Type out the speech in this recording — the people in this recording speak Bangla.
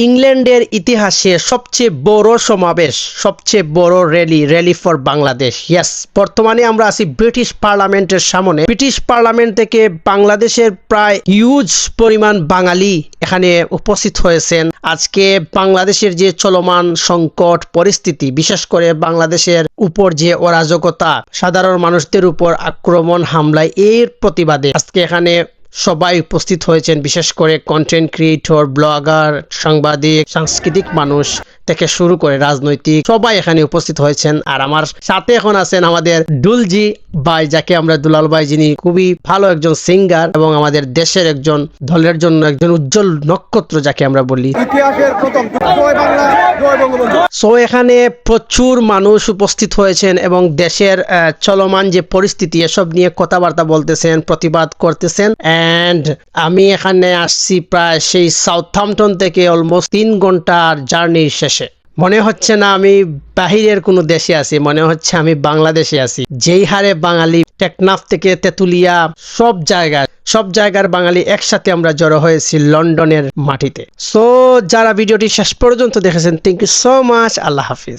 ইংল্যান্ডের ইতিহাসে সবচেয়ে বড় সমাবেশ, সবচেয়ে বড় র্যালি ফর বাংলাদেশ। ইয়েস, বর্তমানে আমরা আছি ব্রিটিশ পার্লামেন্টের সামনে। ব্রিটিশ পার্লামেন্ট থেকে বাংলাদেশের প্রায় হিউজ পরিমাণ বাঙালি এখানে উপস্থিত হয়েছেন। আজকে বাংলাদেশের যে চলমান সংকট পরিস্থিতি, বিশেষ করে বাংলাদেশের উপর যে অরাজকতা, সাধারণ মানুষদের উপর আক্রমণ, হামলায়, এর প্রতিবাদে আজকে এখানে সবাই উপস্থিত হয়েছেন। বিশেষ করে কন্টেন্ট ক্রিয়েটর, ব্লগার, সাংবাদিক, সাংস্কৃতিক মানুষ থেকে শুরু করে রাজনৈতিক সবাই এখানে উপস্থিত হয়েছেন। আর আমার সাথে এখন আছেন আমাদের ডুলজি ভাই, যাকে আমরা দুলাল ভাই, যিনি খুবই ভালো একজন সিঙ্গার এবং আমাদের দেশের একজন, দলের জন্য একজন উজ্জ্বল নক্ষত্র যাকে আমরা বলি। ইতিহাসের প্রথম জয় বাংলা, জয় বঙ্গবন্ধু। সো এখানে প্রচুর মানুষ উপস্থিত হয়েছেন এবং দেশের চলমান যে পরিস্থিতি এসব নিয়ে কথাবার্তা বলতেছেন, প্রতিবাদ করতেছেন। এন্ড আমি এখানে আসছি প্রায় সেই সাউথহ্যাম্পটন থেকে অলমোস্ট 3 ঘন্টার জার্নির শেষে। মনে হচ্ছে না আমি বাহিরের কোনো দেশে আছি, মনে হচ্ছে আমি বাংলাদেশে আছি। যেই হারে বাঙালি, টেকনাফ থেকে তেতুলিয়া, সব জায়গার বাঙালি একসাথে আমরা জড়ো হয়েছি লন্ডনের মাটিতে। সো যারা ভিডিওটি শেষ পর্যন্ত দেখেছেন, thank you so much. Allah Hafiz.